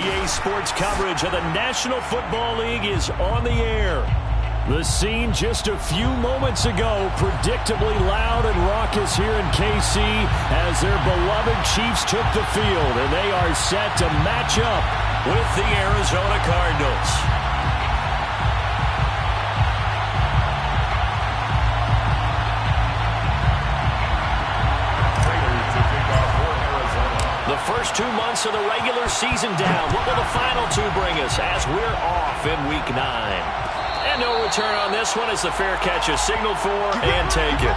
EA Sports coverage of the National Football League is on the air. The scene just a few moments ago, predictably loud and raucous here in KC as their beloved Chiefs took the field, and they are set to match up with the Arizona Cardinals. The first 2 months of the regular season down. What will the final two bring us as we're off in Week 9? And no return on this one as the fair catch is signaled for and taken.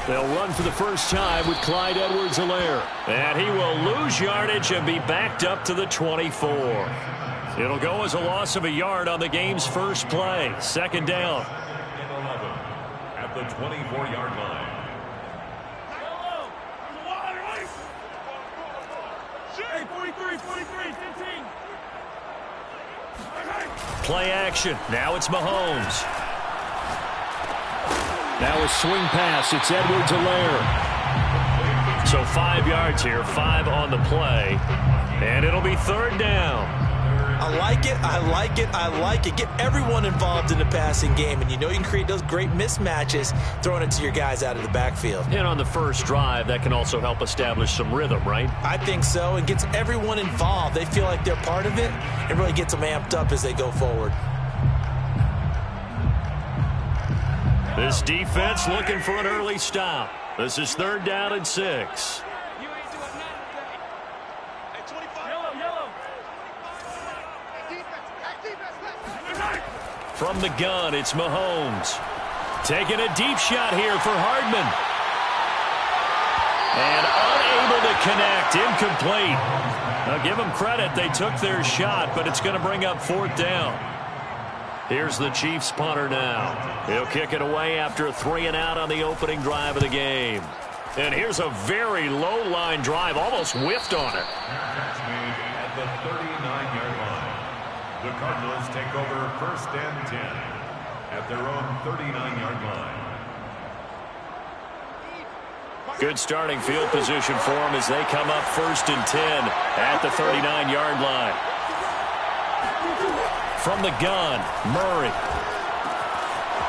They'll run for the first time with Clyde Edwards-Helaire. And he will lose yardage and be backed up to the 24. It'll go as a loss of a yard on the game's first play. Second down. At the 24-yard line. Play action. Now it's Mahomes. Now a swing pass. It's Edwards-Helaire. So 5 yards here, 5 on the play. And it'll be third down. I like it, I like it, I like it. Get everyone involved in the passing game. And you know you can create those great mismatches throwing it to your guys out of the backfield. And on the first drive, that can also help establish some rhythm, right? I think so. It gets everyone involved. They feel like they're part of it. It really gets them amped up as they go forward. This defense looking for an early stop. This is third down and 6. From the gun, it's Mahomes. Taking a deep shot here for Hardman. And unable to connect. Incomplete. Now give them credit. They took their shot, but it's going to bring up fourth down. Here's the Chiefs punter now. He'll kick it away after a 3-and-out on the opening drive of the game. And here's a very low-line drive, almost whiffed on it. Catch made at the 39-yard line. The Cardinals take over first and 10 at their own 39-yard line. Good starting field position for them as they come up first and 10 at the 39-yard line. From the gun, Murray.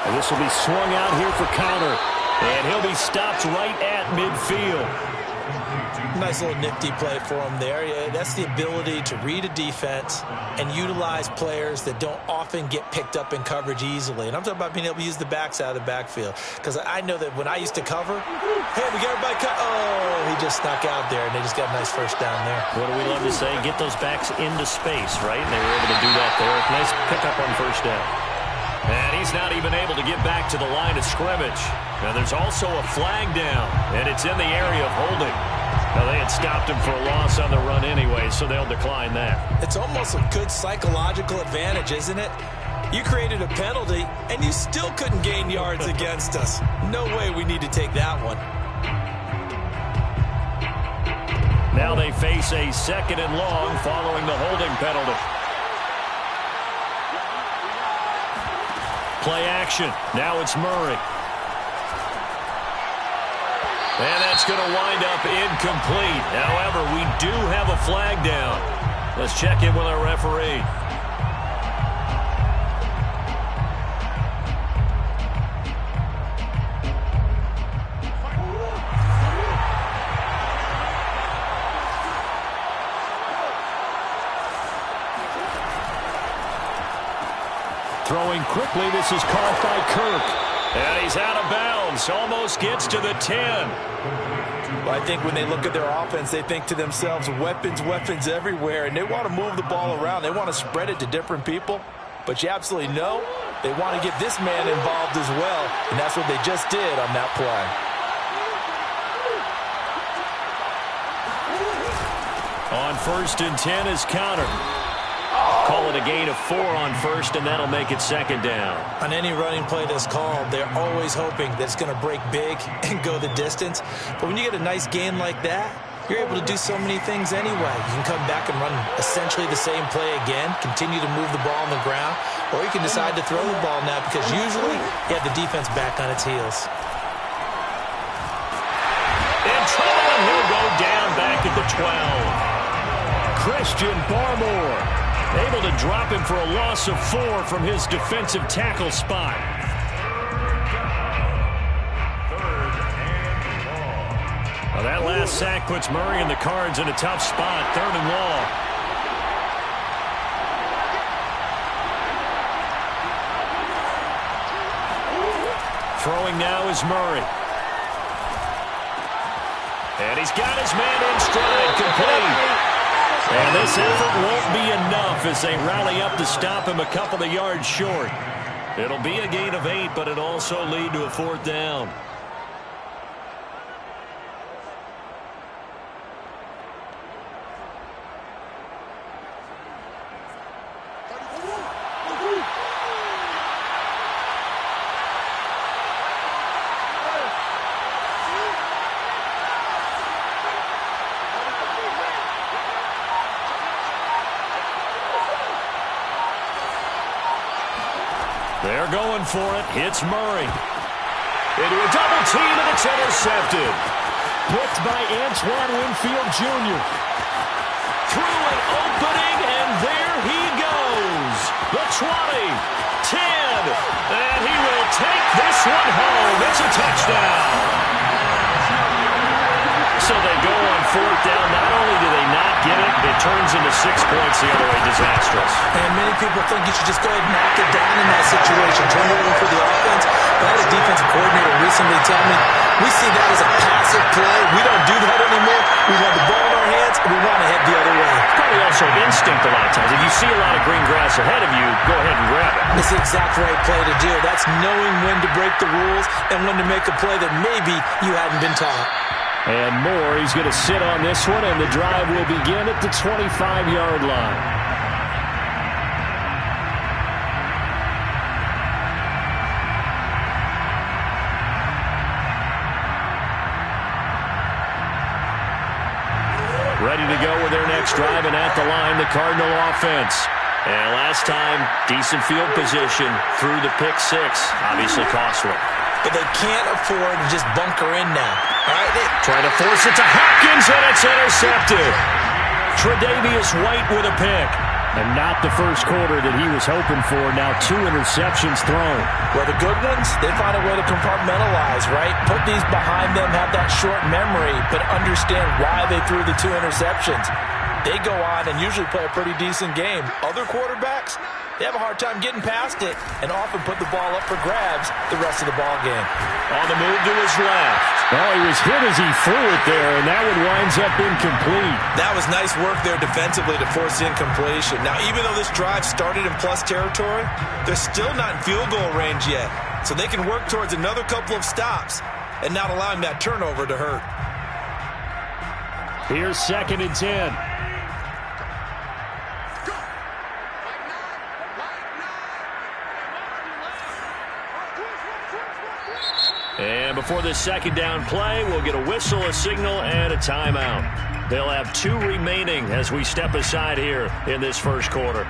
And this will be swung out here for counter. And he'll be stopped right at midfield. Nice little nifty play for him there. Yeah, that's the ability to read a defense and utilize players that don't often get picked up in coverage easily. And I'm talking about being able to use the backs out of the backfield. Because I know that when I used to cover, hey, we got everybody cut. Oh, he just snuck out there, and they just got a nice first down there. What do we love to say? Get those backs into space, right? And they were able to do that there. Nice pickup on first down. And he's not even able to get back to the line of scrimmage. Now there's also a flag down, and it's in the area of holding. Now they had stopped him for a loss on the run anyway, so they'll decline that. It's almost a good psychological advantage, isn't it? You created a penalty, and you still couldn't gain yards against us. No way we need to take that one. Now they face a second and long following the holding penalty. Play action. Now it's Murray. And that's going to wind up incomplete. However, we do have a flag down. Let's check in with our referee. Throwing quickly, this is caught by Kirk. And he's out of bounds, almost gets to the 10. Well, I think when they look at their offense, they think to themselves, weapons, weapons everywhere, and they want to move the ball around. They want to spread it to different people. But you absolutely know they want to get this man involved as well, and that's what they just did on that play. On first and 10 is counter. Call it a gain of 4 on first, and that'll make it second down. On any running play that's called, they're always hoping that it's going to break big and go the distance. But when you get a nice gain like that, you're able to do so many things anyway. You can come back and run essentially the same play again, continue to move the ball on the ground, or you can decide to throw the ball now because usually you have the defense back on its heels. In trouble, and he'll go down back at the 12. Christian Barmore able to drop him for a loss of 4 from his defensive tackle spot. Well, that last sack puts Murray and the Cards in a tough spot. 3rd and long. Throwing now is Murray. And he's got his man in stride, complete. And this effort won't be enough as they rally up to stop him a couple of yards short. It'll be a gain of 8, but it'll also lead to a 4th down. They're going for it. Hits Murray. Into a double team, and it's intercepted. Picked by Antoine Winfield Jr. Through an opening, and there he goes. The 20, 10, and he will take this one home. It's a touchdown. So they go on 4th down. Not only do they not get it, it turns into 6 points the other way. Disastrous. And many people think you should just go ahead and knock it down in that situation. Turn it over for the offense. But I had a defensive coordinator recently tell me, we see that as a passive play. We don't do that anymore. We want the ball in our hands, and we want to head the other way. Probably also instinct a lot of times. If you see a lot of green grass ahead of you, go ahead and grab it. It's the exact right play to do. That's knowing when to break the rules and when to make a play that maybe you hadn't been taught. And Moore, he's going to sit on this one, and the drive will begin at the 25-yard line. Ready to go with their next drive, and at the line, the Cardinal offense. And last time, decent field position through the pick 6. Obviously costly. But they can't afford to just bunker in now. All right, trying to force it to Hopkins, and it's intercepted. Tre'Davious White with a pick. And not the first quarter that he was hoping for. Now 2 interceptions thrown. Well, the good ones, they find a way to compartmentalize, right? Put these behind them, have that short memory, but understand why they threw the 2 interceptions. They go on and usually play a pretty decent game. Other quarterbacks, they have a hard time getting past it and often put the ball up for grabs the rest of the ball game. On the move to his left. Well, he was hit as he threw it there, and that one winds up incomplete. That was nice work there defensively to force the incompletion. Now, even though this drive started in plus territory, they're still not in field goal range yet. So they can work towards another couple of stops and not allowing that turnover to hurt. Here's 2nd and 10. And before this 2nd down play, we'll get a whistle, a signal, and a timeout. They'll have 2 remaining as we step aside here in this first quarter.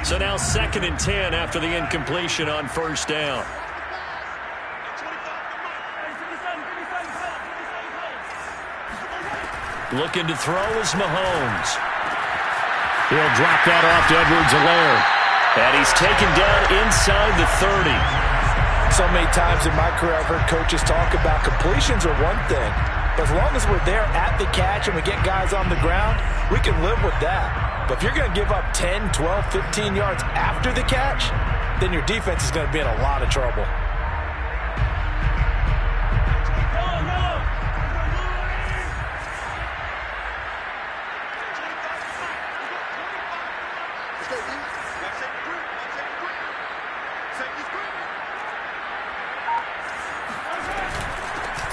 So now 2nd and 10 after the incompletion on 1st down. Looking to throw is Mahomes. He'll drop that off to Edwards-Helaire. And he's taken down inside the 30. So many times in my career I've heard coaches talk about completions are one thing. But as long as we're there at the catch and we get guys on the ground, we can live with that. But if you're going to give up 10, 12, 15 yards after the catch, then your defense is going to be in a lot of trouble.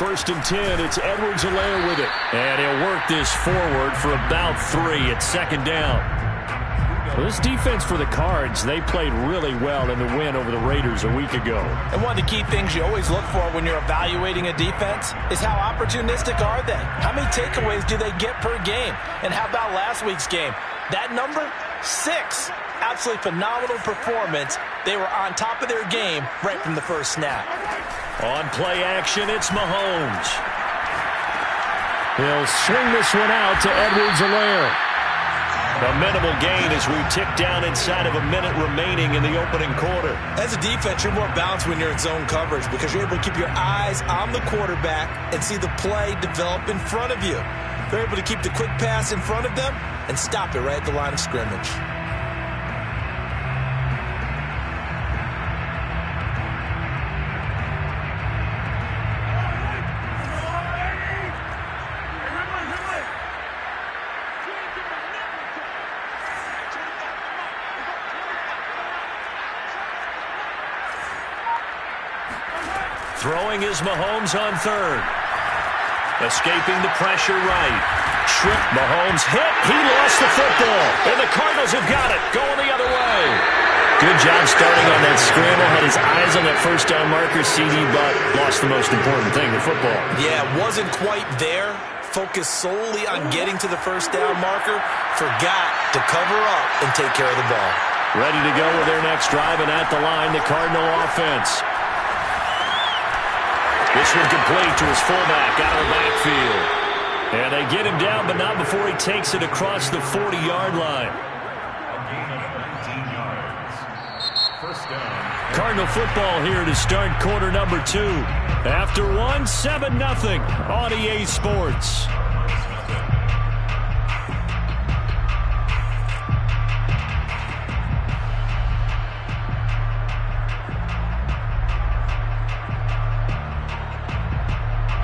1st and 10. It's Edwards-Helaire with it. And he'll work this forward for about 3. It's 2nd down. Well, this defense for the Cards, they played really well in the win over the Raiders a week ago. And one of the key things you always look for when you're evaluating a defense is how opportunistic are they? How many takeaways do they get per game? And how about last week's game? That number? 6. Absolutely phenomenal performance. They were on top of their game right from the first snap. On play action, it's Mahomes. He'll swing this one out to Edwards-Helaire. A minimal gain as we tick down inside of a minute remaining in the opening quarter. As a defense, you're more balanced when you're in zone coverage because you're able to keep your eyes on the quarterback and see the play develop in front of you. They're able to keep the quick pass in front of them and stop it right at the line of scrimmage. Throwing is Mahomes on 3rd. Escaping the pressure right. Trip. Mahomes hit. He lost the football. And the Cardinals have got it. Going the other way. Good job starting on that scramble. Had his eyes on that 1st down marker, CD, but lost the most important thing, the football. Yeah, wasn't quite there. Focused solely on getting to the 1st down marker. Forgot to cover up and take care of the ball. Ready to go with their next drive, and at the line, the Cardinal offense. This one complete to his fullback out of the backfield. And they get him down, but not before he takes it across the 40-yard line. A gain of 19 yards. 1st down. Cardinal football here to start quarter number 2. After 1, 7-0 on EA Sports.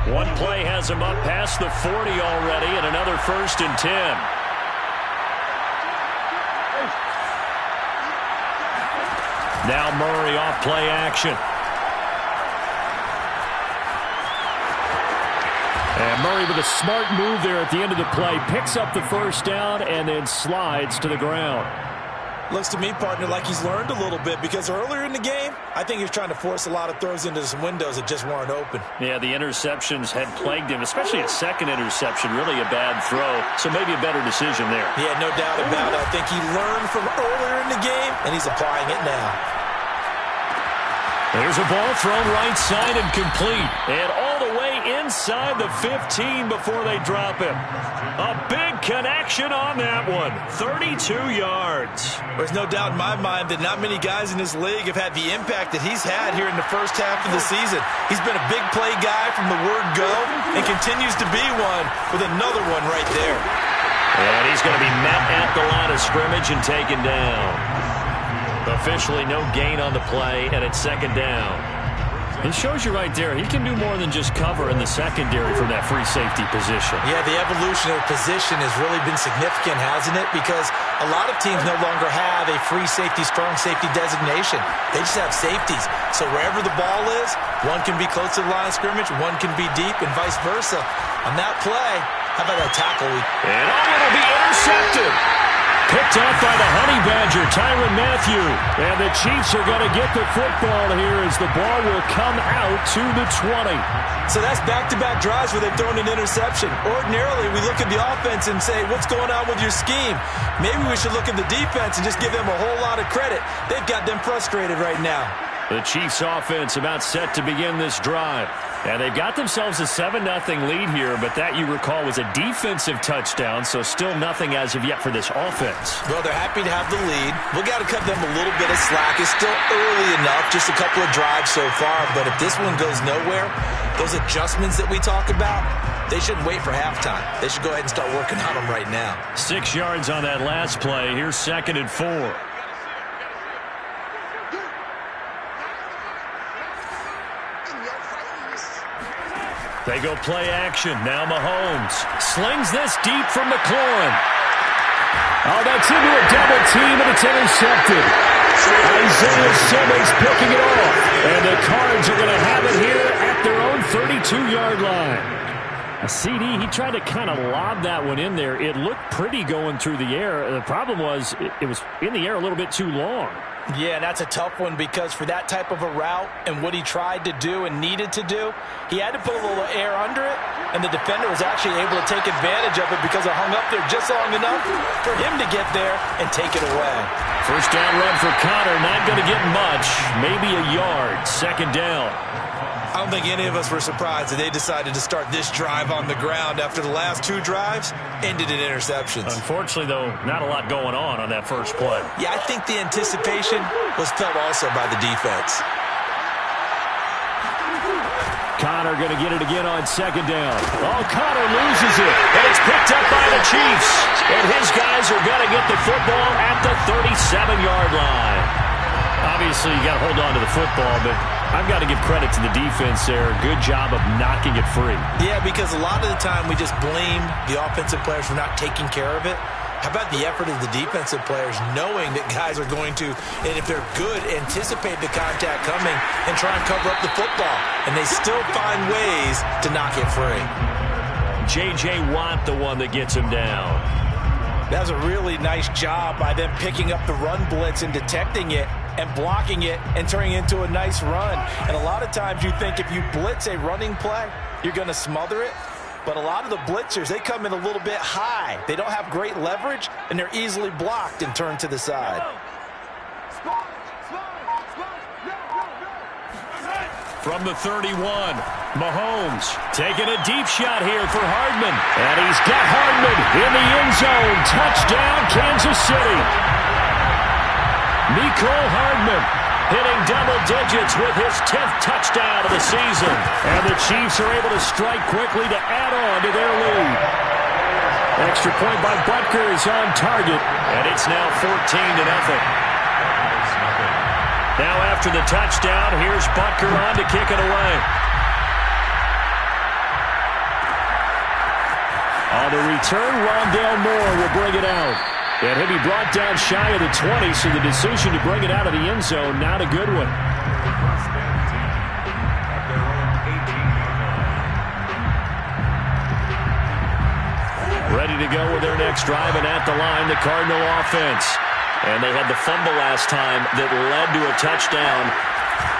One play has him up past the 40 already, and another 1st and 10. Now Murray off play action. And Murray with a smart move there at the end of the play. Picks up the 1st down and then slides to the ground. Looks to me, partner, like he's learned a little bit because earlier in the game, I think he was trying to force a lot of throws into some windows that just weren't open. Yeah, the interceptions had plagued him, especially a 2nd interception. Really a bad throw, so maybe a better decision there. Yeah, no doubt about it. I think he learned from earlier in the game, and he's applying it now. There's a ball thrown right side and complete. And all the way inside the 15 before they drop him. A big connection on that one. 32 yards. There's no doubt in my mind that not many guys in this league have had the impact that he's had here in the first half of the season. He's been a big play guy from the word go and continues to be one with another one right there. And he's going to be met at the line of scrimmage and taken down. Officially no gain on the play, and it's 2nd down. It shows you right there, he can do more than just cover in the secondary from that free safety position. Yeah, the evolution of position has really been significant, hasn't it? Because a lot of teams no longer have a free safety, strong safety designation. They just have safeties. So wherever the ball is, one can be close to the line of scrimmage, one can be deep, and vice versa. On that play, how about that tackle? And it'll be intercepted. Picked off by the Honey Badger, Tyrann Mathieu. And the Chiefs are going to get the football here as the ball will come out to the 20. So that's back-to-back drives where they've thrown an interception. Ordinarily, we look at the offense and say, what's going on with your scheme? Maybe we should look at the defense and just give them a whole lot of credit. They've got them frustrated right now. The Chiefs offense about set to begin this drive. And they've got themselves a 7-0 lead here, but that, you recall, was a defensive touchdown, so still nothing as of yet for this offense. Well, they're happy to have the lead. We've got to cut them a little bit of slack. It's still early enough, just a couple of drives so far, but if this one goes nowhere, those adjustments that we talk about, they shouldn't wait for halftime. They should go ahead and start working on them right now. 6 yards on that last play. Here's 2nd and 4. They go play action. Now Mahomes slings this deep from McLaurin. Oh, that's into a double team, and it's intercepted. Isaiah Simmons picking it off. And the Cards are going to have it here at their own 32-yard 7-yard line. A CD, he tried to kind of lob that one in there. It looked pretty going through the air. The problem was it was in the air a little bit too long. Yeah, and that's a tough one because for that type of a route and what he tried to do and needed to do, he had to put a little air under it, and the defender was actually able to take advantage of it because it hung up there just long enough for him to get there and take it away. First down run for Connor, not going to get much, maybe a yard. Second down. I don't think any of us were surprised that they decided to start this drive on the ground after the last two drives ended in interceptions. Unfortunately, though, not a lot going on that first play. Yeah, I think the anticipation was felt also by the defense. Connor going to get it again on second down. Oh, Connor loses it. And it's picked up by the Chiefs. And his guys are going to get the football at the 37-yard line. Obviously, you got to hold on to the football, but I've got to give credit to the defense there. Good job of knocking it free. Yeah, because a lot of the time we just blame the offensive players for not taking care of it. How about the effort of the defensive players knowing that guys are going to, and if they're good, anticipate the contact coming and try and cover up the football. And they still find ways to knock it free. J.J. Watt, the one that gets him down. That was a really nice job by them picking up the run blitz and detecting it and blocking it and turning it into a nice run. And a lot of times you think if you blitz a running play, you're going to smother it. But a lot of the blitzers, they come in a little bit high. They don't have great leverage, and they're easily blocked and turned to the side. From the 31, Mahomes taking a deep shot here for Hardman. And he's got Hardman in the end zone. Touchdown, Kansas City. Mecole Hardman hitting double digits with his 10th touchdown of the season. And the Chiefs are able to strike quickly to add on to their lead. Extra point by Butker is on target. And it's now 14-0. Now after the touchdown, here's Butker on to kick it away. On the return, Rondale Moore will bring it out. And he'll be brought down shy of the 20, so the decision to bring it out of the end zone, not a good one. Ready to go with their next drive, and at the line, the Cardinal offense. And they had the fumble last time that led to a touchdown.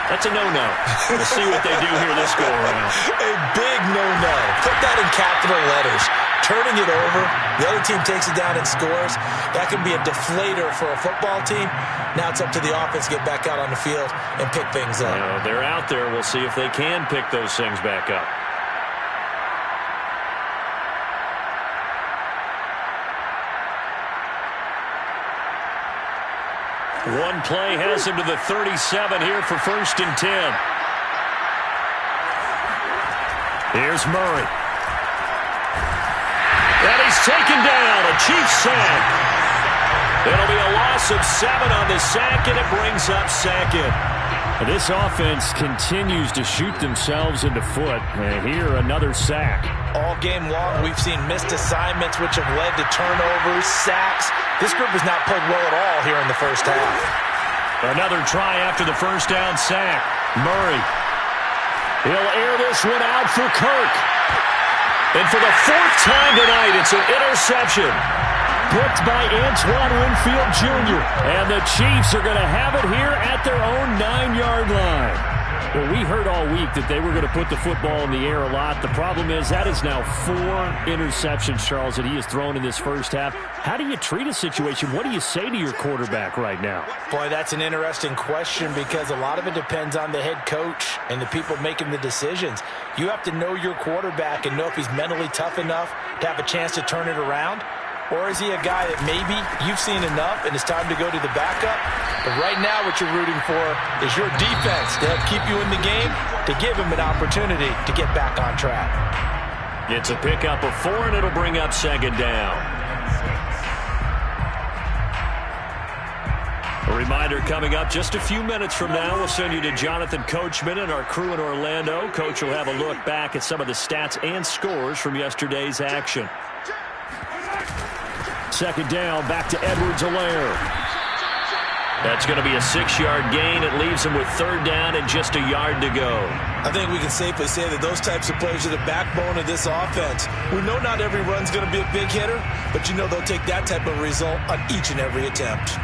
That's a no-no. We'll see what they do here this go-around. A big no-no. Put that in capital letters. Turning it over, the other team takes it down and scores. That can be a deflator for a football team. Now it's up to the offense to get back out on the field and pick things up. They're out there. We'll see if they can pick those things back up. One play has him to the 37 here for 1st and 10. Here's Murray. And he's taken down. A Chiefs sack. It'll be a loss of 7 on the sack, and it brings up 2nd. This offense continues to shoot themselves in the foot. And here, another sack. All game long, we've seen missed assignments, which have led to turnovers, sacks. This group has not played well at all here in the first half. Another try after the first down sack. Murray. He'll air this one out for Kirk. And for the 4th time tonight, it's an interception. Picked by Antoine Winfield Jr. And the Chiefs are going to have it here at their own 9-yard line. Well, we heard all week that they were going to put the football in the air a lot. The problem is that is now 4 interceptions, Charles, that he has thrown in this first half. How do you treat a situation? What do you say to your quarterback right now? Boy, that's an interesting question because a lot of it depends on the head coach and the people making the decisions. You have to know your quarterback and know if he's mentally tough enough to have a chance to turn it around. Or is he a guy that maybe you've seen enough and it's time to go to the backup? But right now what you're rooting for is your defense to help keep you in the game, to give him an opportunity to get back on track. It's a pickup of 4, and it'll bring up 2nd down. A reminder coming up just a few minutes from now, we'll send you to Jonathan Coachman and our crew in Orlando. Coach will have a look back at some of the stats and scores from yesterday's action. 2nd down, back to Edwards-Helaire. That's going to be a 6-yard gain. It leaves them with 3rd down and just a yard to go. I think we can safely say that those types of players are the backbone of this offense. We know not every run's going to be a big hitter, but you know they'll take that type of result on each and every attempt.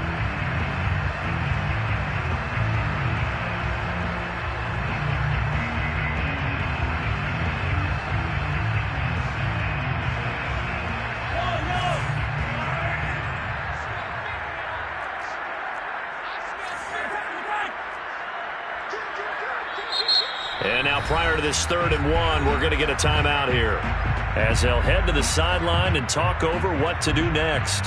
And now prior to this 3rd and 1, we're going to get a timeout here as they'll head to the sideline and talk over what to do next.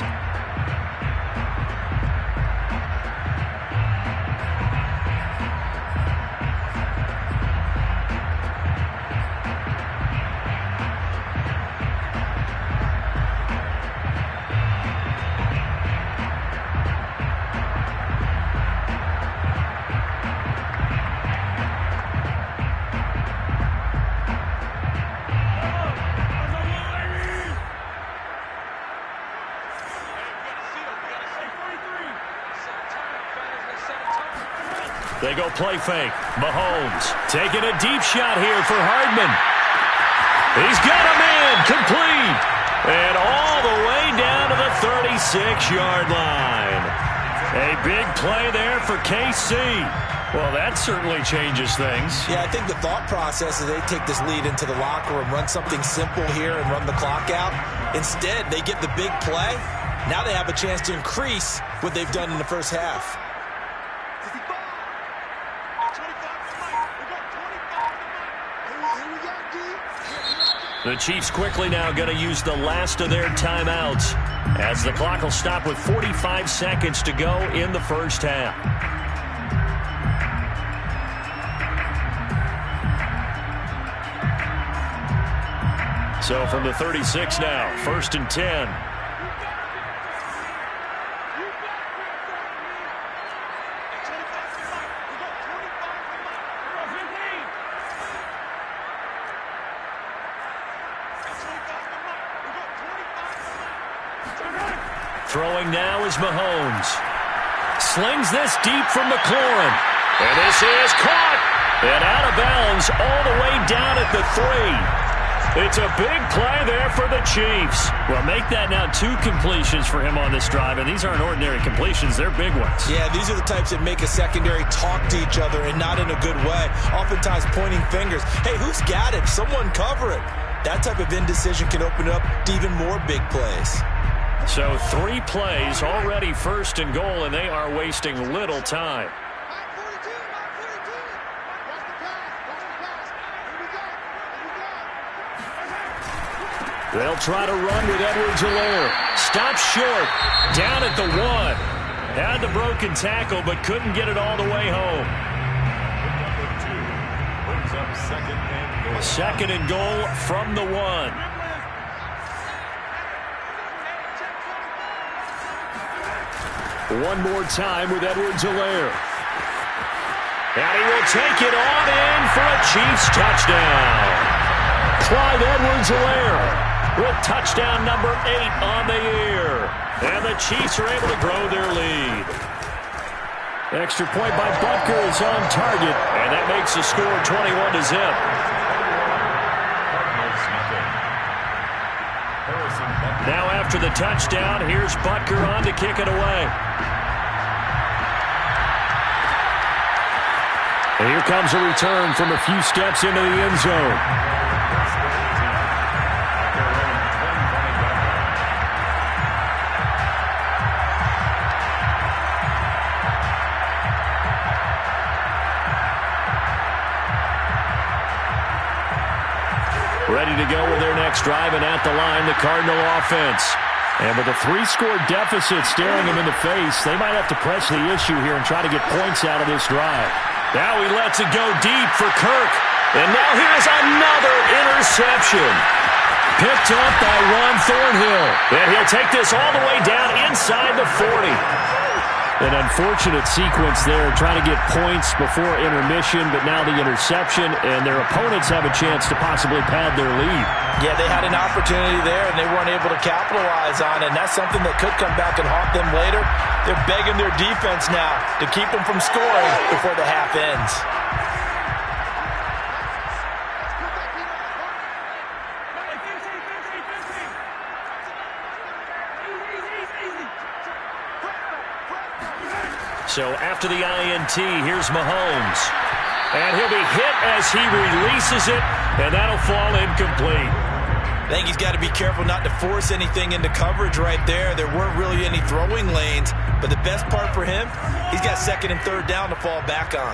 They go play fake. Mahomes taking a deep shot here for Hardman. He's got a man complete. And all the way down to the 36-yard line. A big play there for KC. Well, that certainly changes things. Yeah, I think the thought process is they take this lead into the locker room, run something simple here and run the clock out. Instead, they get the big play. Now they have a chance to increase what they've done in the first half. The Chiefs quickly now going to use the last of their timeouts as the clock will stop with 45 seconds to go in the first half. So from the 36 now, 1st and 10. Throwing now is Mahomes. Slings this deep from McLaurin. And this is caught. And out of bounds all the way down at the 3. It's a big play there for the Chiefs. Well, make that now 2 completions for him on this drive. And these aren't ordinary completions. They're big ones. Yeah, these are the types that make a secondary talk to each other and not in a good way. Oftentimes pointing fingers. Hey, who's got it? Someone cover it. That type of indecision can open up to even more big plays. So 3 plays already 1st and goal, and they are wasting little time. They'll try to run with Edwards-Helaire. Stops short. Down at the 1. Had the broken tackle, but couldn't get it all the way home. Brings up 2nd and goal. 2nd and goal from the 1. One more time with Edwards-Helaire. And he will take it on in for a Chiefs touchdown. Clyde Edwards-Helaire with touchdown number 8 on the year. And the Chiefs are able to grow their lead. Extra point by Butker is on target. And that makes the score 21-0. Now after the touchdown, here's Butker on to kick it away. And here comes a return from a few steps into the end zone. Ready to go with their next drive, and at the line, the Cardinal offense. And with a 3-score deficit staring them in the face, they might have to press the issue here and try to get points out of this drive. Now he lets it go deep for Kirk. And now here's another interception. Picked up by Ron Thornhill. And he'll take this all the way down inside the 40. An unfortunate sequence there, trying to get points before intermission, but now the interception, and their opponents have a chance to possibly pad their lead. Yeah, they had an opportunity there, and they weren't able to capitalize on it, and that's something that could come back and haunt them later. They're begging their defense now to keep them from scoring before the half ends. So after the INT, here's Mahomes. And he'll be hit as he releases it, and that'll fall incomplete. I think he's got to be careful not to force anything into coverage right there. There weren't really any throwing lanes, but the best part for him, he's got second and third down to fall back on.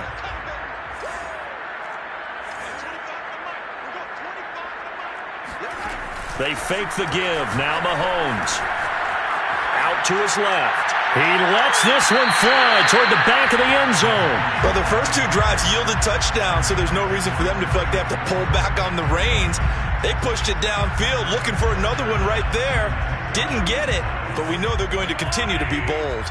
They fake the give. Now Mahomes. Out to his left. He lets this one fly toward the back of the end zone. Well, the first two drives yielded touchdowns, so there's no reason for them to feel like they have to pull back on the reins. They pushed it downfield, looking for another one right there. Didn't get it, but we know they're going to continue to be bold.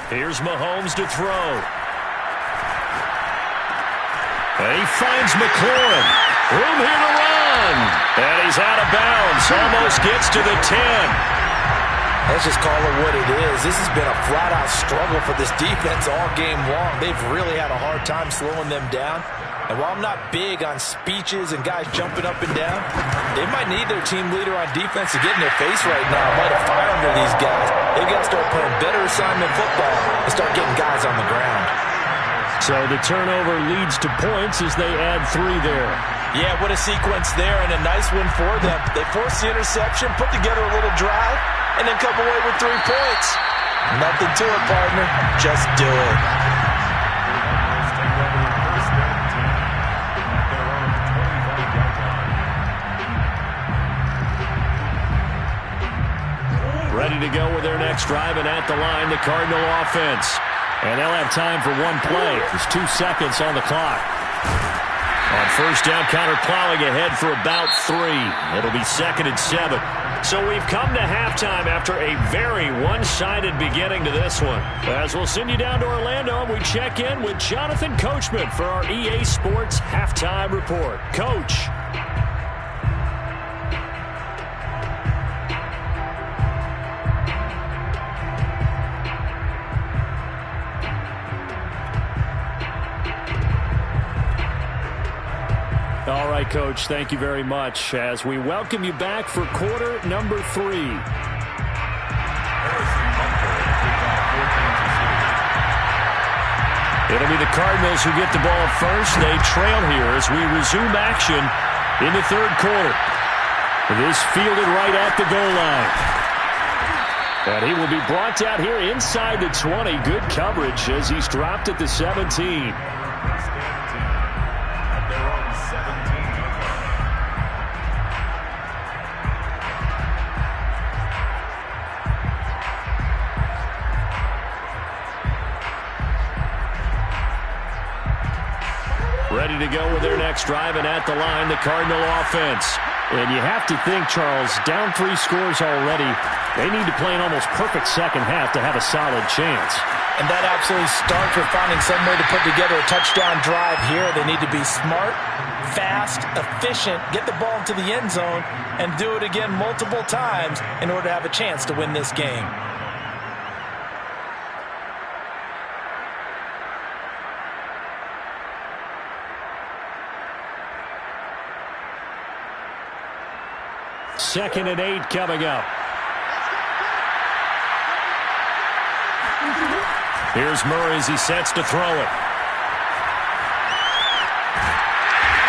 Here's Mahomes to throw. And he finds McLaurin. Room here to run. And he's out of bounds. Almost gets to the 10. Let's just call it what it is. This has been a flat-out struggle for this defense all game long. They've really had a hard time slowing them down. And while I'm not big on speeches and guys jumping up and down, they might need their team leader on defense to get in their face right now. Light a fire under these guys. They've got to start playing better assignment football and start getting guys on the ground. So the turnover leads to points as they add 3 there. Yeah, what a sequence there, and a nice one for them. They forced the interception, put together a little drive, and then come away with 3 points. Nothing to it, partner. Just do it. Ready to go with their next drive, and at the line, the Cardinal offense. And they'll have time for one play. There's 2 seconds on the clock. On first down, counter plowing ahead for about 3. It'll be 2nd and 7. So we've come to halftime after a very one-sided beginning to this one. As we'll send you down to Orlando, and we check in with Jonathan Coachman for our EA Sports Halftime Report. Coach. All right, Coach, thank you very much as we welcome you back for quarter number 3. It'll be the Cardinals who get the ball first. They trail here as we resume action in the 3rd quarter. This fielded right at the goal line. And he will be brought down here inside the 20. Good coverage as he's dropped at the 17. Ready to go with their next drive, and at the line, the Cardinal offense. And you have to think, Charles, down 3 scores already. They need to play an almost perfect second half to have a solid chance. And that absolutely starts with finding some way to put together a touchdown drive here. They need to be smart, fast, efficient, get the ball into the end zone, and do it again multiple times in order to have a chance to win this game. Second and 8 coming up. Here's Murray as he sets to throw it.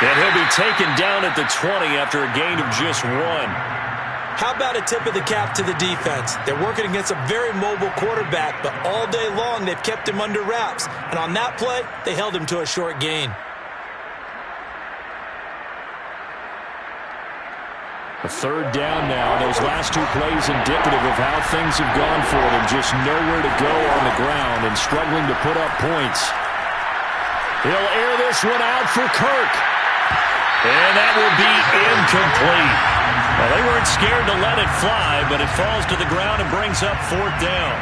And he'll be taken down at the 20 after a gain of just 1. How about a tip of the cap to the defense? They're working against a very mobile quarterback, but all day long they've kept him under wraps. And on that play, they held him to a short gain. A third down now. Those last two plays indicative of how things have gone for them. Just nowhere to go on the ground and struggling to put up points. He'll air this one out for Kirk. And that will be incomplete. Well, they weren't scared to let it fly, but it falls to the ground and brings up fourth down.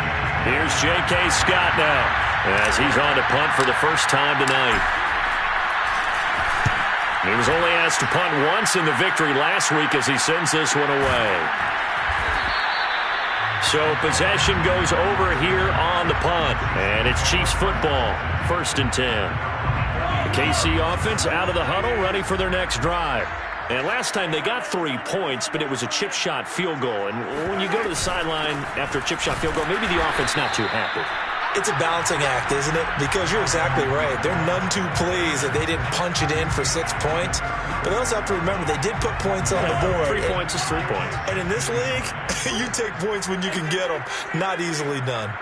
Here's J.K. Scott now as he's on to punt for the first time tonight. He was only asked to punt once in the victory last week as he sends this one away. So possession goes over here on the punt. And it's Chiefs football, 1st and 10. The KC offense out of the huddle, ready for their next drive. And last time they got 3 points, but it was a chip shot field goal. And when you go to the sideline after a chip shot field goal, maybe the offense not too happy. It's a balancing act, isn't it? Because you're exactly right. They're none too pleased that they didn't punch it in for 6 points. But they also have to remember they did put points on the board. 3 points is 3 points. And in this league, you take points when you can get them. Not easily done.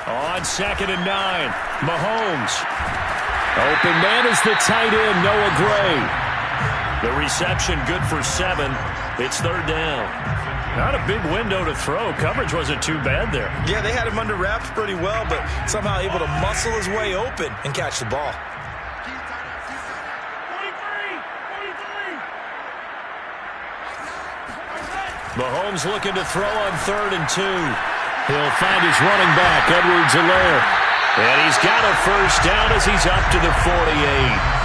On 2nd and 9, Mahomes. Open man is the tight end, Noah Gray. The reception good for 7. It's 3rd down. Not a big window to throw. Coverage wasn't too bad there. Yeah, they had him under wraps pretty well, but somehow able to muscle his way open and catch the ball. Mahomes looking to throw on 3rd and 2. He'll find his running back, Edwards-Helaire. And he's got a first down as he's up to the 48.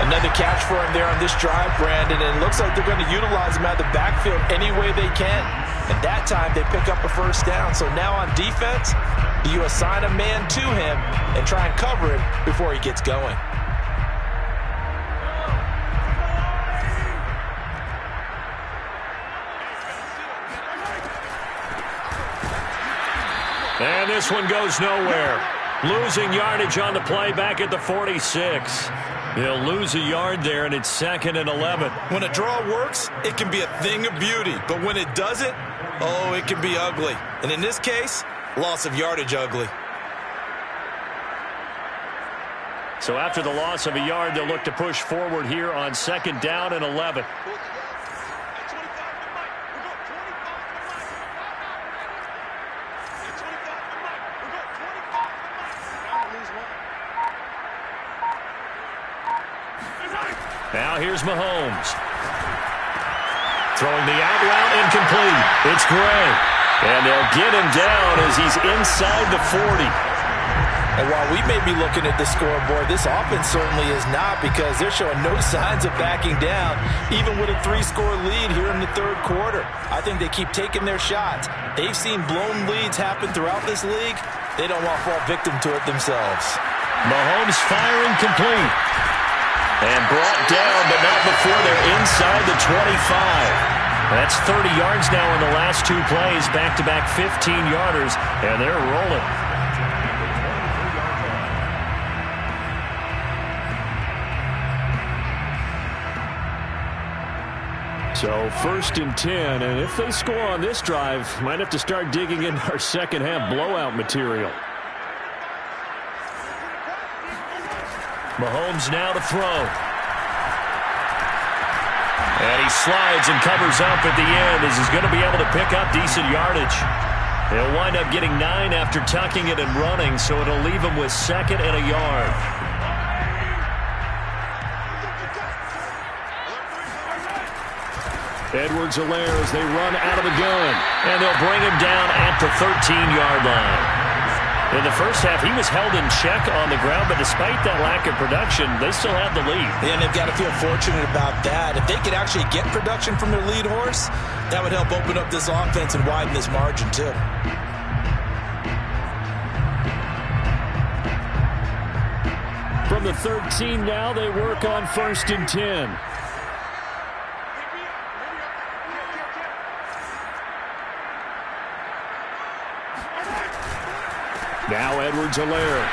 Another catch for him there on this drive, Brandon, and it looks like they're going to utilize him out of the backfield any way they can. And that time they pick up a first down. So now on defense, you assign a man to him and try and cover it before he gets going. And this one goes nowhere. Losing yardage on the play back at the 46. He'll lose a yard there, and it's 2nd and 11. When a draw works, it can be a thing of beauty. But when it doesn't, oh, it can be ugly. And in this case, loss of yardage ugly. So after the loss of a yard, they'll look to push forward here on 2nd down and 11. Now here's Mahomes. Throwing the out route, incomplete. It's Gray. And they'll get him down as he's inside the 40. And while we may be looking at the scoreboard, this offense certainly is not, because they're showing no signs of backing down, even with a 3-score lead here in the 3rd quarter. I think they keep taking their shots. They've seen blown leads happen throughout this league. They don't want to fall victim to it themselves. Mahomes firing complete. And brought down, but not before they're inside the 25. That's 30 yards now in the last 2 plays, back-to-back 15-yarders, and they're rolling. So 1st and 10, and if they score on this drive, might have to start digging in our second-half blowout material. Mahomes now to throw. And he slides and covers up at the end as he's going to be able to pick up decent yardage. He'll wind up getting 9 after tucking it and running, so it'll leave him with 2nd and a yard. Edwards-Helaire as they run out of the gun. And they'll bring him down at the 13-yard line. In the first half, he was held in check on the ground, but despite that lack of production, they still have the lead. Yeah, and they've got to feel fortunate about that. If they could actually get production from their lead horse, that would help open up this offense and widen this margin, too. From the 13 now, they work on 1st and 10. Now Edwards-Helaire.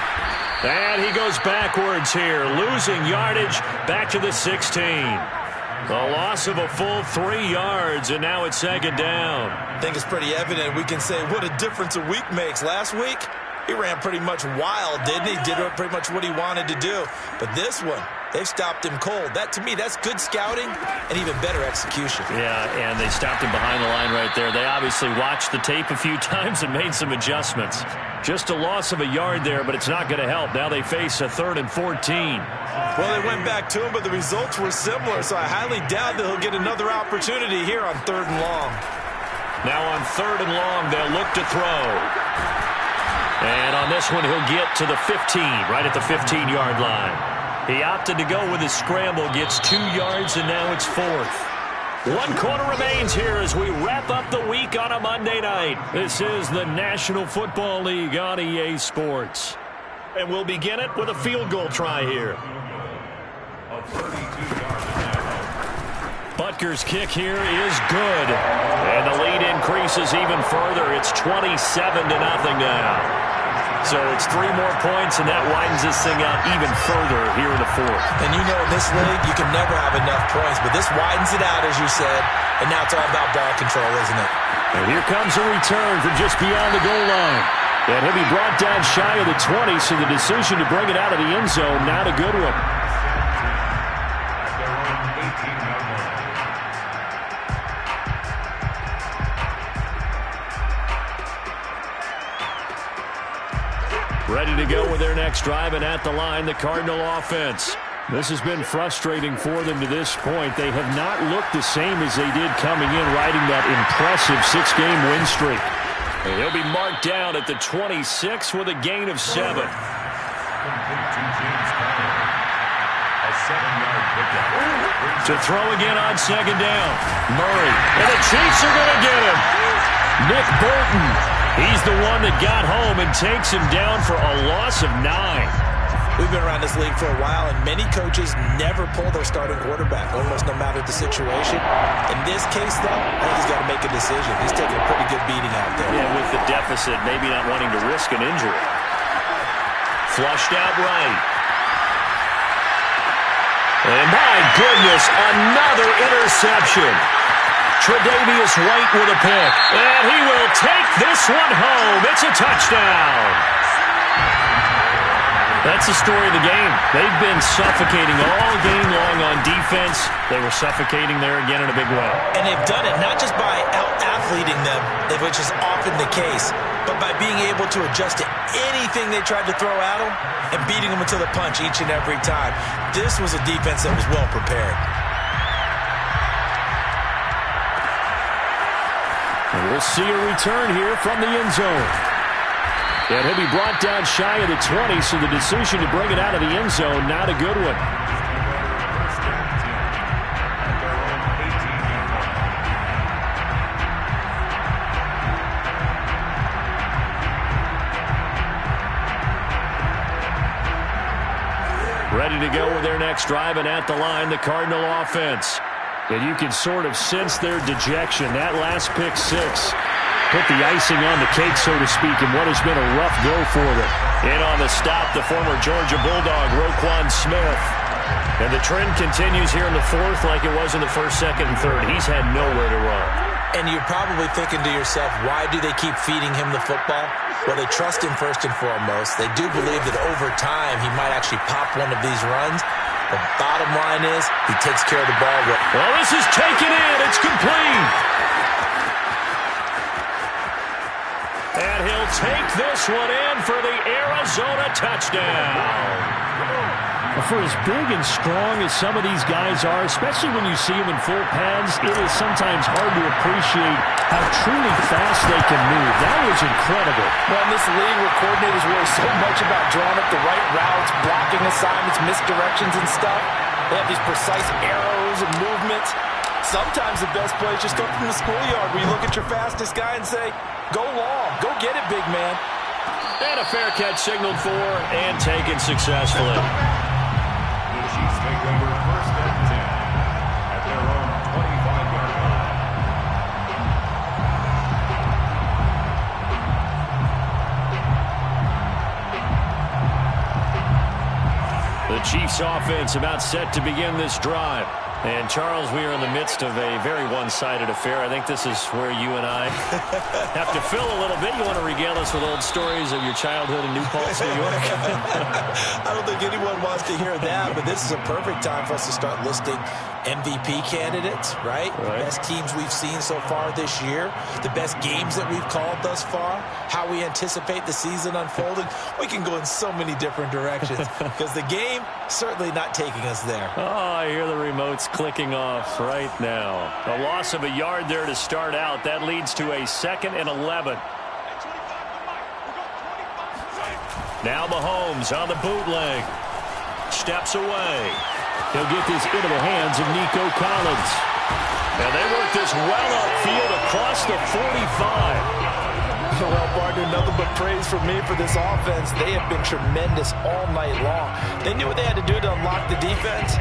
And he goes backwards here, losing yardage back to the 16. A loss of a full 3 yards, and now it's 2nd down. I think it's pretty evident. We can say what a difference a week makes. Last week, He ran pretty much wild, didn't he? Did pretty much what he wanted to do. But this one, they've stopped him cold. That, to me, that's good scouting and even better execution. Yeah, and they stopped him behind the line right there. They obviously watched the tape a few times and made some adjustments. Just a loss of a yard there, but it's not going to help. Now they face a 3rd and 14. Well, they went back to him, but the results were similar, so I highly doubt that he'll get another opportunity here on 3rd and long. Now on 3rd and long, they'll look to throw. And on this one, he'll get to the 15, right at the 15-yard line. He opted to go with his scramble, gets 2 yards, and now it's 4th. 1 quarter remains here as we wrap up the week on a Monday night. This is the National Football League on EA Sports. And we'll begin it with a field goal try here. Butker's kick here is good. And the lead increases even further. It's 27-0 now. So it's 3 more points, and that widens this thing out even further here in the 4th. And you know, in this league, you can never have enough points, but this widens it out, as you said, and now it's all about ball control, isn't it? And here comes a return from just beyond the goal line. And he'll be brought down shy of the 20, so the decision to bring it out of the end zone, not a good one. Ready to go with their next drive, and at the line, the Cardinal offense. This has been frustrating for them to this point. They have not looked the same as they did coming in, riding that impressive 6-game win streak. And he'll be marked down at the 26 with a gain of 7. To throw again on 2nd down. Murray. And the Chiefs are going to get him. Nick Bolton. He's the one that got home and takes him down for a loss of 9. We've been around this league for a while, and many coaches never pull their starting quarterback, almost no matter the situation. In this case, though, I think he's got to make a decision. He's taking a pretty good beating out there. Yeah, with the deficit, maybe not wanting to risk an injury. Flushed out right. And my goodness, another interception. Tre'Davious White with a pick. And he will take this one home. It's a touchdown. That's the story of the game. They've been suffocating all game long on defense. They were suffocating there again in a big way. And they've done it not just by out-athleting them, which is often the case, but by being able to adjust to anything they tried to throw at them and beating them until the punch each and every time. This was a defense that was well prepared. And we'll see a return here from the end zone. And he'll be brought down shy of the 20, so the decision to bring it out of the end zone, not a good one. Ready to go with their next drive, and at the line, the Cardinal offense. And you can sort of sense their dejection. That last pick 6 put the icing on the cake, so to speak, in what has been a rough go for them. In on the stop, the former Georgia Bulldog, Roquan Smith. And the trend continues here in the 4th like it was in the 1st, 2nd, and 3rd. He's had nowhere to run. And you're probably thinking to yourself, why do they keep feeding him the football? Well, they trust him first and foremost. They do believe that over time he might actually pop one of these runs. The bottom line is he takes care of the ball. Well, this is taken in. It's complete. And he'll take this one in for the Arizona touchdown. For as big and strong as some of these guys are, especially when you see them in full pads, it is sometimes hard to appreciate how truly fast they can move. That was incredible. Well, in this league where coordinators worry so much about drawing up the right routes, blocking assignments, misdirections and stuff, they have these precise arrows and movements. Sometimes the best plays just come from the schoolyard where you look at your fastest guy and say, go long, go get it, big man. And a fair catch signaled for and taken successfully. Chiefs take over 1st and 10 at their own 25-yard line. The Chiefs offense about set to begin this drive. And, Charles, we are in the midst of a very one-sided affair. I think this is where you and I have to fill a little bit. You want to regale us with old stories of your childhood in New Paltz, New York? I don't think anyone wants to hear that, but this is a perfect time for us to start listing MVP candidates, right? The best teams we've seen so far this year, the best games that we've called thus far, how we anticipate the season unfolding. We can go in so many different directions because the game certainly not taking us there. Oh, I hear the remotes clicking off right now. A loss of a yard there to start out. That leads to a 2nd and 11. Now Mahomes on the bootleg. Steps away. He'll get this into the hands of Nico Collins. And they work this well upfield across the 45. Well, partner, nothing but praise from me for this offense. They have been tremendous all night long. They knew what they had to do to unlock the defense.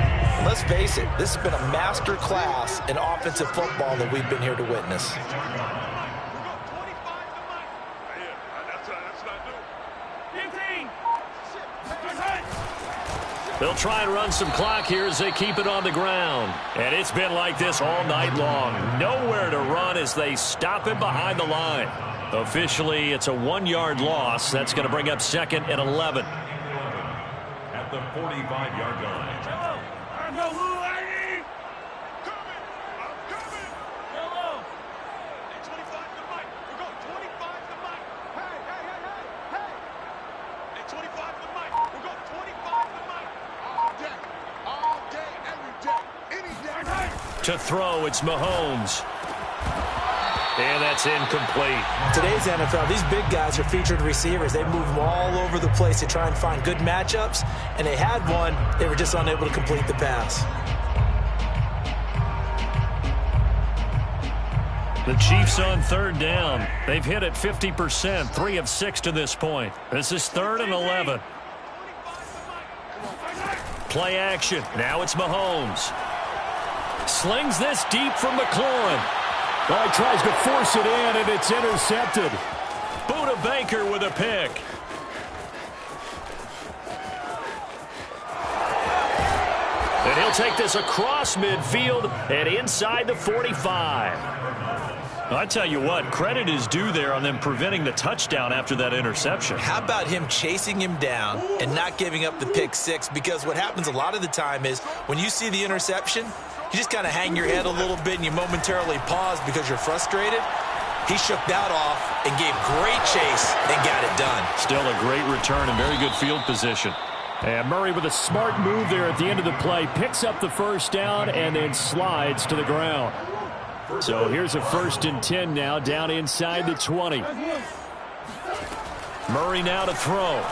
Let's face it, this has been a master class in offensive football that we've been here to witness. They'll try and run some clock here as they keep it on the ground. And it's been like this all night long. Nowhere to run as they stop him behind the line. Officially, it's a 1-yard loss. That's going to bring up 2nd and 11. At the 45-yard line. To throw, it's Mahomes. And that's incomplete. Today's NFL, these big guys are featured receivers. They move them all over the place to try and find good matchups, and they had one. They were just unable to complete the pass. The Chiefs on 3rd down. They've hit it 50%, 3 of 6 to this point. This is 3rd and 11. Play action. Now it's Mahomes. Slings this deep from McLaurin. Well, he tries to force it in, and it's intercepted. Buda Baker with a pick. And he'll take this across midfield and inside the 45. I tell you what, credit is due there on them preventing the touchdown after that interception. How about him chasing him down and not giving up the pick six? Because what happens a lot of the time is when you see the interception, you just kind of hang your head a little bit and you momentarily pause because you're frustrated. He shook that off and gave great chase and got it done. Still a great return and very good field position. And Murray with a smart move there at the end of the play. Picks up the first down and then slides to the ground. So here's a 1st and 10 now down inside the 20. Murray now to throw.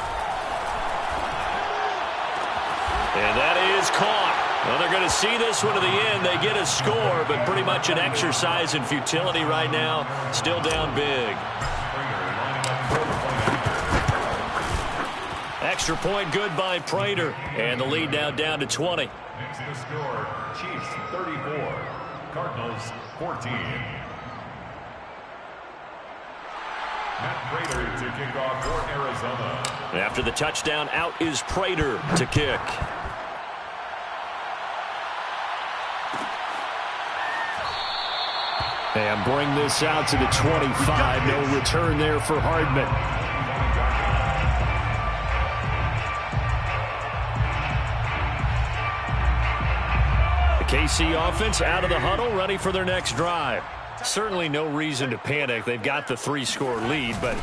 And that is caught. Well, they're going to see this one to the end. They get a score, but pretty much an exercise in futility right now. Still down big. Extra point good by Prater. And the lead now down to 20. Next the score, Chiefs 34, Cardinals 14. Matt Prater to kick off for Arizona. After the touchdown, out is Prater to kick. And bring this out to the 25. No return there for Hardman. The KC offense out of the huddle, ready for their next drive. Certainly no reason to panic. They've got the 3-score lead, but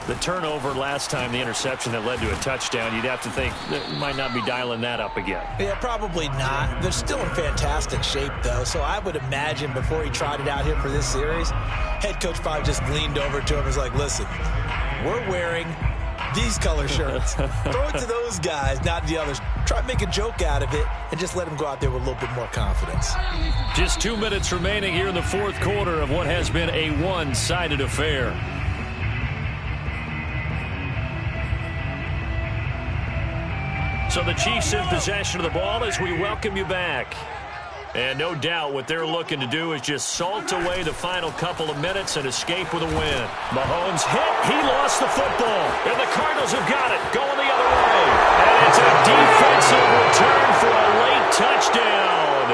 the turnover last time, the interception that led to a touchdown, you'd have to think they might not be dialing that up again. Yeah, probably not. They're still in fantastic shape, though, so I would imagine before he trotted out here for this series, head coach probably just leaned over to him and was like, listen, we're wearing these color shirts. Throw it to those guys, not the others. Try to make a joke out of it and just let them go out there with a little bit more confidence. Just 2 minutes remaining here in the 4th quarter of what has been a one-sided affair. So the Chiefs in possession of the ball as we welcome you back. And no doubt what they're looking to do is just salt away the final couple of minutes and escape with a win. Mahomes hit. He lost the football. And the Cardinals have got it. Going the other way. And it's a defensive return for a late touchdown.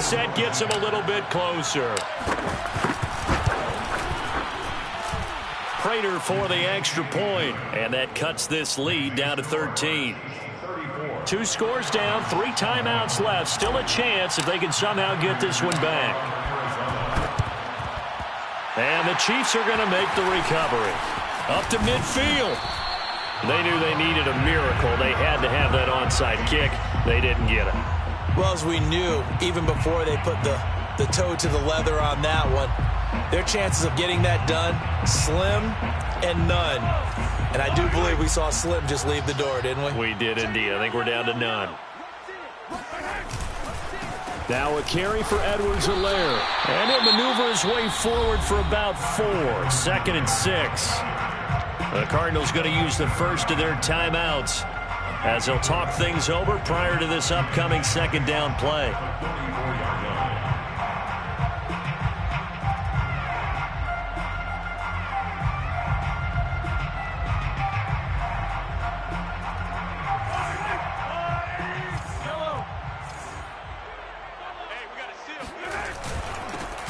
reset gets him a little bit closer. Prater for the extra point, and that cuts this lead down to 13. 2 scores down, 3 timeouts left. Still a chance if they can somehow get this one back. And the Chiefs are going to make the recovery. Up to midfield. They knew they needed a miracle. They had to have that onside kick. They didn't get it. Well, as we knew, even before they put the toe to the leather on that one, their chances of getting that done, slim and none. And I do believe we saw Slim just leave the door, didn't we? We did indeed. I think we're down to none. Now a carry for Edwards-Helaire. And he'll maneuver his way forward for about 4. 2nd and 6. The Cardinals going to use the first of their timeouts as they'll talk things over prior to this upcoming 2nd down play.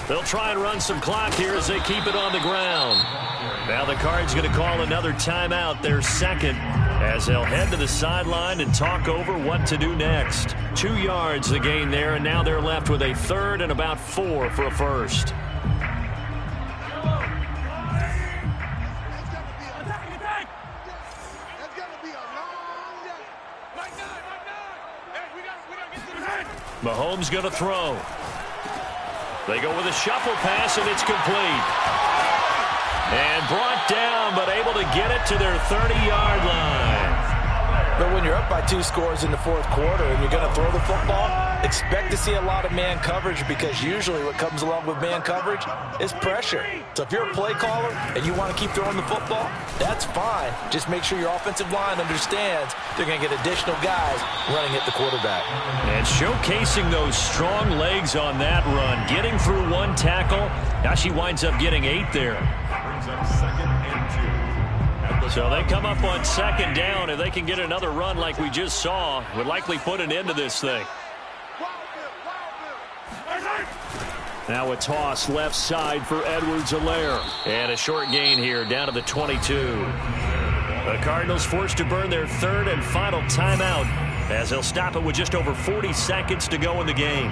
They'll try and run some clock here as they keep it on the ground. Now the Cards going to call another timeout, their 2nd, as they'll head to the sideline and talk over what to do next. 2 yards the gain there, and now they're left with a 3rd and about 4 for a first. Mahomes going to throw. They go with a shuffle pass, and it's complete. And brought down, but able to get it to their 30-yard line. But when you're up by 2 scores in the 4th quarter and you're going to throw the football, expect to see a lot of man coverage, because usually what comes along with man coverage is pressure. So if you're a play caller and you want to keep throwing the football, that's fine. Just make sure your offensive line understands they're going to get additional guys running at the quarterback. And showcasing those strong legs on that run, getting through 1 tackle. Now she winds up getting 8 there. So they come up on 2nd down, and they can get another run like we just saw. Would likely put an end to this thing. Now a toss left side for Edwards-Helaire. And a short gain here down to the 22. The Cardinals forced to burn their 3rd and final timeout as they'll stop it with just over 40 seconds to go in the game.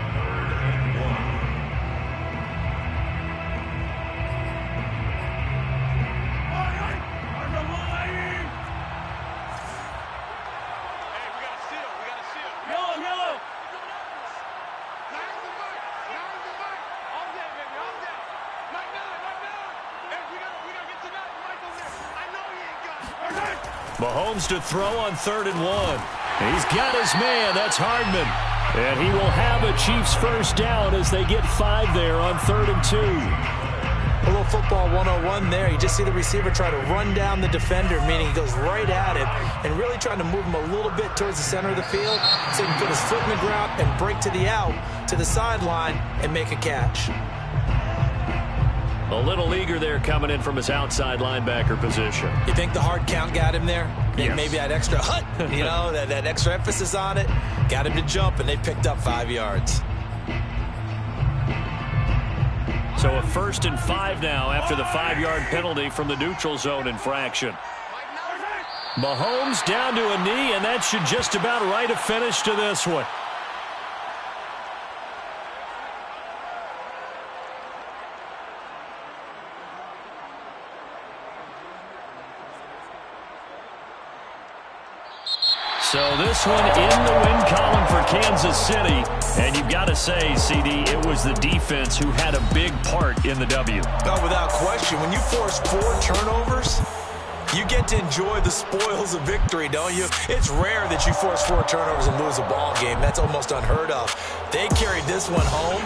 Mahomes to throw on 3rd and 1. He's got his man. That's Hardman. And he will have a Chiefs first down as they get 5 there on 3rd and 2. A little football 101 there. You just see the receiver try to run down the defender, meaning he goes right at him and really trying to move him a little bit towards the center of the field so he can put his foot in the ground and break to the out, to the sideline, and make a catch. A little eager there coming in from his outside linebacker position. You think the hard count got him there? Yes. Maybe that extra hut, you know, that extra emphasis on it. Got him to jump, and they picked up 5 yards. So a 1st and 5 now after the 5-yard penalty from the neutral zone infraction. Mahomes down to a knee, and that should just about write a finish to this one. So this one in the win column for Kansas City. And you've got to say, CD, it was the defense who had a big part in the W. Oh, without question. When you force 4 turnovers, you get to enjoy the spoils of victory, don't you? It's rare that you force 4 turnovers and lose a ball game. That's almost unheard of. They carried this one home.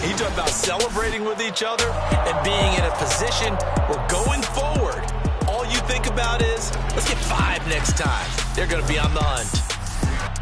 You talk about celebrating with each other and being in a position where going forward, all you think about is, let's get 5 next time. They're going to be on the hunt.